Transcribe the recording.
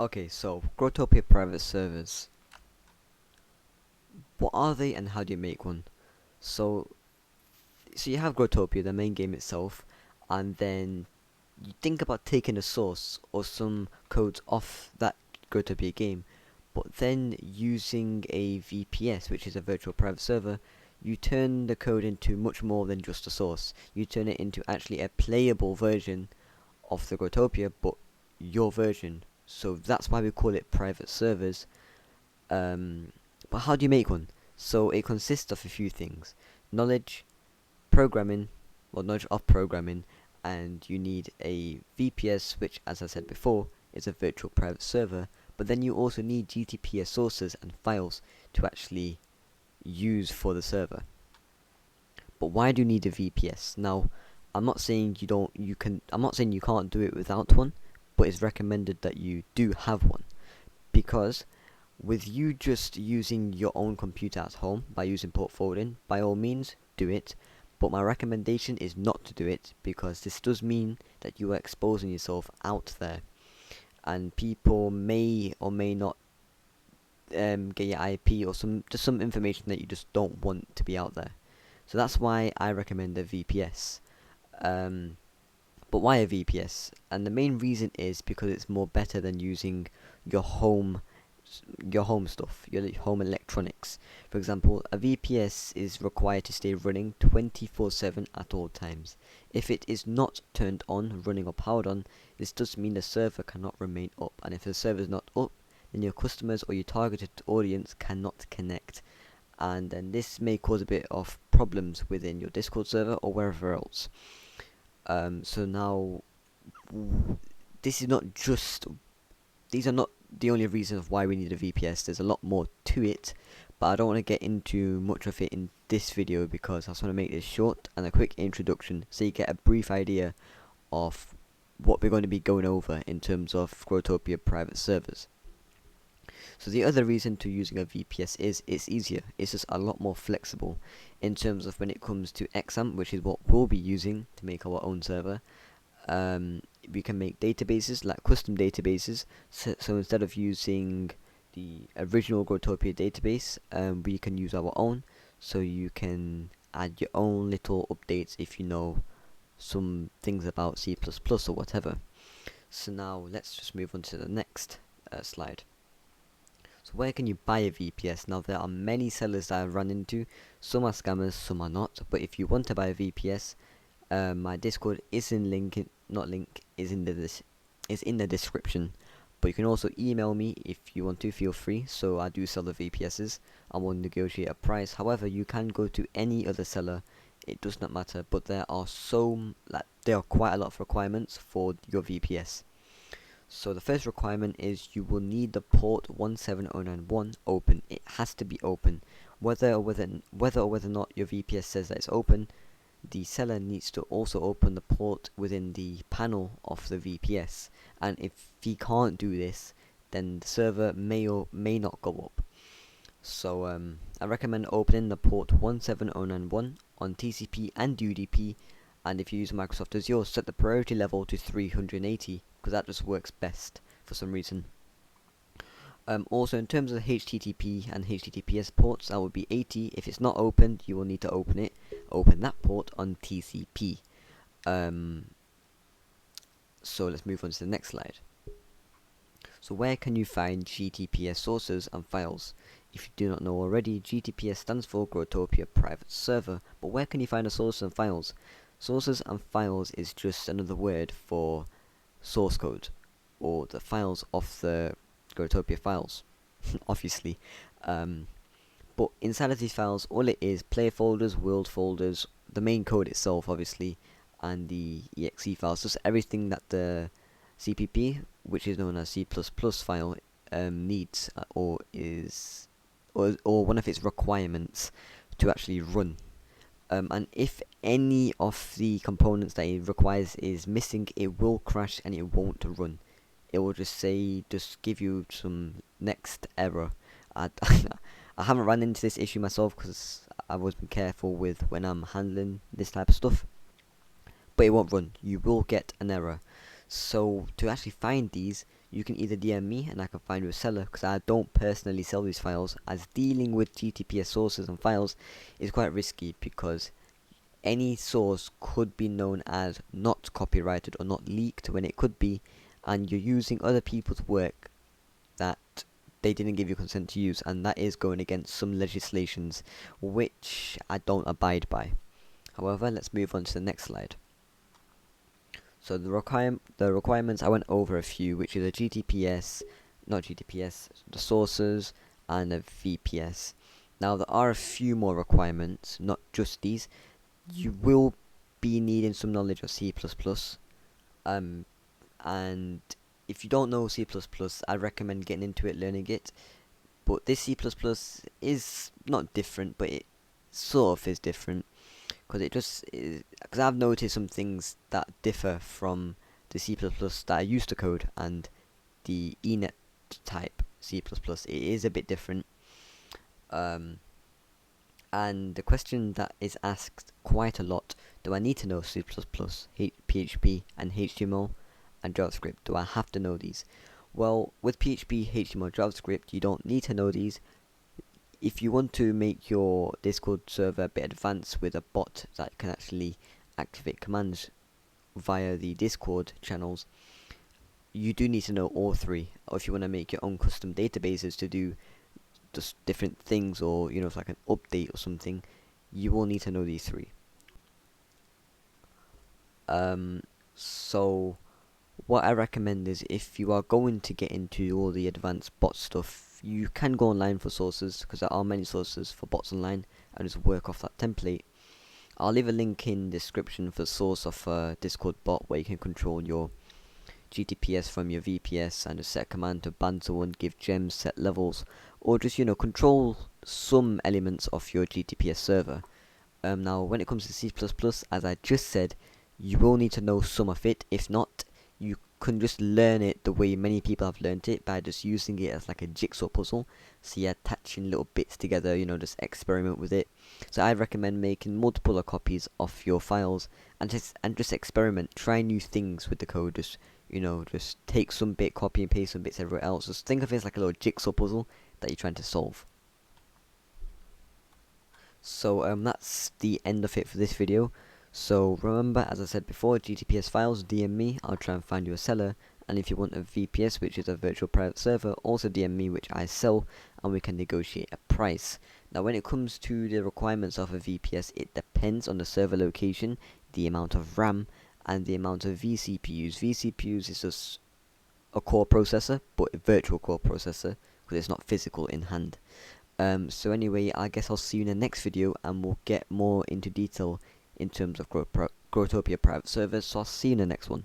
Okay, so Growtopia private servers. What are they and how do you make one? So, so you have Growtopia, the main game itself, and then you think about taking a source or some codes off that Growtopia game, but then using a VPS, which is a virtual private server, you turn the code into much more than just a source. You turn it into actually a playable version of the Growtopia, but your version. So that's why we call it private servers. Um, but how do you make one? So it consists of a few things: knowledge, programming, well, knowledge of programming, and you need a VPS, which, as I said before, is a virtual private server. But then you also need GTPS sources and files to actually use for the server. But why do you need a VPS? Now, I'm not saying you don't, you can, I'm not saying you can't do it without one, but it's recommended that you do have one, because with you just using your own computer at home by using port forwarding, by all means do it, but my recommendation is not to do it, because this does mean that you are exposing yourself out there, and people may or may not get your IP or some information that you just don't want to be out there. So that's why I recommend a VPS. Um, but why a VPS? And the main reason is because it's more better than using your home your home stuff, your home electronics. For example, a VPS is required to stay running 24/7 at all times. If it is not turned on, running or powered on, this does mean the server cannot remain up, and if the server is not up, then your customers or your targeted audience cannot connect, and then this may cause a bit of problems within your Discord server or wherever else. So now, this is not just these are not the only reasons why we need a VPS. There's a lot more to it, but I don't want to get into much of it in this video because I just want to make this short and a quick introduction so you get a brief idea of what we're going to be going over in terms of Growtopia private servers. So the other reason to using a VPS is it's easier. It's just a lot more flexible in terms of when it comes to XAMPP, which is what we'll be using to make our own server. We can make databases, like custom databases, so instead of using the original Growtopia database, we can use our own, so you can add your own little updates if you know some things about C++ or whatever. So now let's just move on to the next slide. So where can you buy a VPS? Now there are many sellers that I've run into. Some are scammers, some are not, but if you want to buy a VPS, my Discord is in is in the description. But you can also email me if you want to. Feel free. So I do sell the VPSs. I will negotiate a price. However, you can go to any other seller. It does not matter. But there are there are quite a lot of requirements for your VPS. So the first requirement is you will need the port 17091 open. It has to be open. Whether or whether not your VPS says that it's open, the seller needs to also open the port within the panel of the VPS, and if he can't do this, then the server may or may not go up. So I recommend opening the port 17091 on TCP and UDP, and if you use Microsoft Azure, set the priority level to 380 because that just works best for some reason. Also, in terms of HTTP and HTTPS ports, that would be 80. If it's not opened, you will need to open that port on TCP. So let's move on to the next slide. So where can you find GTPS sources and files? If you do not know already, GTPS stands for Growtopia Private Server, but where can you find the sources and files? Sources and files is just another word for source code, or the files of the Growtopia files, obviously. But inside of these files, all it is player folders, world folders, the main code itself, obviously, and the exe files, just everything that the CPP, which is known as C++ file, needs, or one of its requirements to actually run. And if any of the components that it requires is missing, it will crash and it won't run. It will just give you some next error. I haven't run into this issue myself because I've always been careful with when I'm handling this type of stuff, but it won't run. You will get an error. So to actually find these, you can either DM me and I can find you a seller, because I don't personally sell these files, as dealing with GTPS sources and files is quite risky, because any source could be known as not copyrighted or not leaked when it could be, and you're using other people's work that they didn't give you consent to use, and that is going against some legislations which I don't abide by. However, let's move on to the next slide. So the requirements, I went over a few, which is a GTPS, not GTPS, the sources, and a VPS. Now there are a few more requirements, not just these. You will be needing some knowledge of C++, and if you don't know C++, I recommend getting into it, learning it. But this C++ is not different, but it sort of is different, because because I've noticed some things that differ from the C++ that I used to code and the ENET type C++. It is a bit different. And the question that is asked quite a lot: do I need to know C++, PHP, and HTML and JavaScript? Do I have to know these? Well, with PHP, HTML, JavaScript, you don't need to know these. If you want to make your Discord server a bit advanced with a bot that can actually activate commands via the Discord channels, you do need to know all three. Or if you want to make your own custom databases to do just different things, or it's like an update or something, you will need to know these three. So what I recommend is, if you are going to get into all the advanced bot stuff, you can go online for sources, because there are many sources for bots online, and just work off that template. I'll leave a link in the description for the source of a Discord bot where you can control your GTPS from your VPS, and just set a command to ban someone, give gems, set levels, or just control some elements of your GTPS server. Now when it comes to C++, as I just said, you will need to know some of it. If not, you can just learn it the way many people have learned it, by just using it as like a jigsaw puzzle. So you're attaching little bits together, just experiment with it. So I recommend making multiple copies of your files, and just experiment, try new things with the code. Just take some bit, copy and paste some bits everywhere else. Just think of it as like a little jigsaw puzzle that you're trying to solve. So that's the end of it for this video. So remember, as I said before, GTPS files, DM me, I'll try and find you a seller. And if you want a VPS, which is a virtual private server, also DM me, which I sell, and we can negotiate a price. Now when it comes to the requirements of a VPS, it depends on the server location, the amount of RAM, and the amount of vCPUs. vCPUs is just a core processor, but a virtual core processor, because it's not physical in hand. So anyway, I guess I'll see you in the next video, and we'll get more into detail in terms of Growtopia private servers. So I'll see you in the next one.